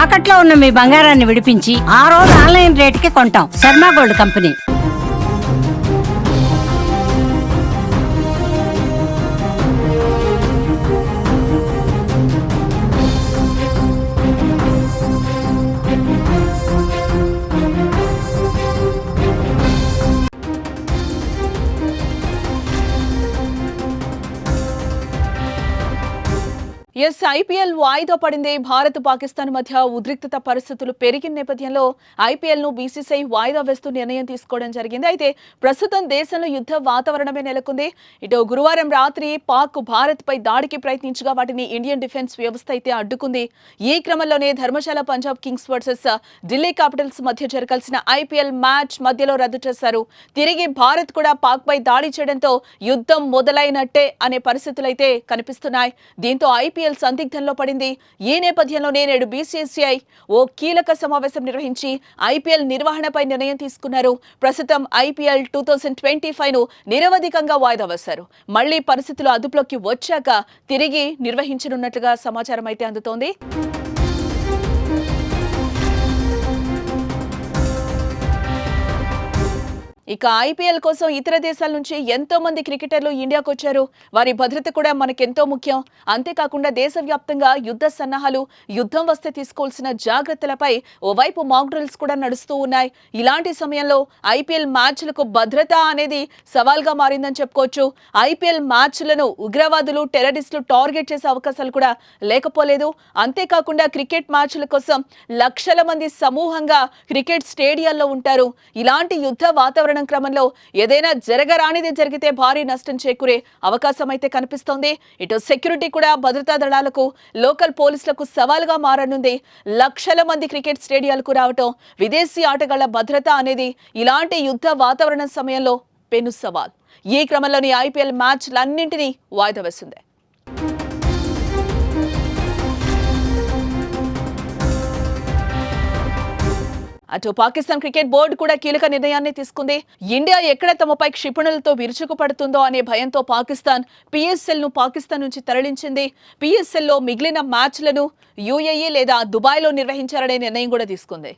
తాకట్లో ఉన్న మీ బంగారాన్ని విడిపించి ఆ రోజు ఆన్లైన్ రేటుకి కొంటాం. Sharma gold company. ఐపీఎల్ వాయిదా పడింది. భారత్ పాకిస్తాన్ మధ్య ఉద్రిక్తత పరిస్థితులు పెరిగిన నేపథ్యంలో ఐపీఎల్ ను బీసీసీఐ వాయిదా వేస్తూ నిర్ణయం తీసుకోవడం జరిగింది. అయితే ప్రస్తుతం దేశంలో యుద్ధ వాతావరణమే నెలకొంది. ఇటు గురువారం రాత్రి పాక్ భారత్ పై దాడికి ప్రయత్నించగా వాటిని ఇండియన్ డిఫెన్స్ వ్యవస్థ అయితే అడ్డుకుంది. ఈ క్రమంలోనే Dharamshala Punjab Kings versus Delhi Capitals మధ్య జరగాల్సిన ఐపీఎల్ మ్యాచ్ మధ్యలో రద్దు చేశారు. తిరిగి భారత్ కూడా పాక్ పై దాడి చేయడంతో యుద్ధం మొదలైనట్టే అనే పరిస్థితులు అయితే కనిపిస్తున్నాయి. దీంతో ఐపీఎల్ సందిగ్ధంలో పడింది. ఈ నేపథ్యంలోనే నేడు బీసీసీఐ ఓ కీలక సమావేశం నిర్వహించి ఐపీఎల్ నిర్వహణపై నిర్ణయం తీసుకున్నారు. ప్రస్తుతం ఐపీఎల్ 2025 ను నిరవధికంగా వాయిదా వేశారు. మళ్లీ పరిస్థితులు అదుపులోకి వచ్చాక తిరిగి నిర్వహించనున్నట్లుగా సమాచారం అయితే అందుతోంది. ఇక ఐపీఎల్ కోసం ఇతర దేశాల నుంచి ఎంతో మంది క్రికెటర్లు ఇండియాకు వచ్చారు. వారి భద్రత కూడా మనకెంతో ముఖ్యం. అంతేకాకుండా దేశవ్యాప్తంగా యుద్ధ సన్నాహాలు, యుద్ధం వస్తే తీసుకోవాల్సిన జాగ్రత్తలపై ఓవైపు మాక్ డ్రిల్స్ కూడా నడుస్తూ ఉన్నాయి. ఇలాంటి సమయంలో ఐపీఎల్ మ్యాచ్లకు భద్రత అనేది సవాల్గా మారిందని చెప్పుకోవచ్చు. ఐపీఎల్ మ్యాచ్లను ఉగ్రవాదులు, టెర్రరిస్టులు టార్గెట్ చేసే అవకాశాలు కూడా లేకపోలేదు. అంతేకాకుండా క్రికెట్ మ్యాచ్ల కోసం లక్షల మంది సమూహంగా క్రికెట్ స్టేడియాల్లో ఉంటారు. ఇలాంటి యుద్ధ వాతావరణం క్రమంలో ఏదైనా జరగరానిది జరిగితే భారీ నష్టం చేకూరే అవకాశం అయితే కనిపిస్తోంది. ఇటు సెక్యూరిటీ కూడా భద్రతా దళాలకు, లోకల్ పోలీసులకు సవాల్గా మారనుంది. లక్షల మంది క్రికెట్ స్టేడియాలకు రావటం, విదేశీ ఆటగాళ్ల భద్రత అనేది ఇలాంటి యుద్ధ వాతావరణం సమయంలో పెను సవాల్. ఈ క్రమంలోని ఐపీఎల్ మ్యాచ్లన్నింటినీ వాయిదా వేసింది. అటు పాకిస్తాన్ క్రికెట్ బోర్డు కూడా కీలక నిర్ణయాన్ని తీసుకుంది. ఇండియా ఎక్కడ తమపై క్షిపణులతో విరుచుకుపడుతుందో అనే భయంతో పాకిస్తాన్ పిఎస్ఎల్ ను పాకిస్తాన్ నుంచి తరలించింది. పిఎస్ఎల్ లో మిగిలిన మ్యాచ్లను యూఏఈ లేదా దుబాయ్లో నిర్వహించాలనే నిర్ణయం కూడా తీసుకుంది.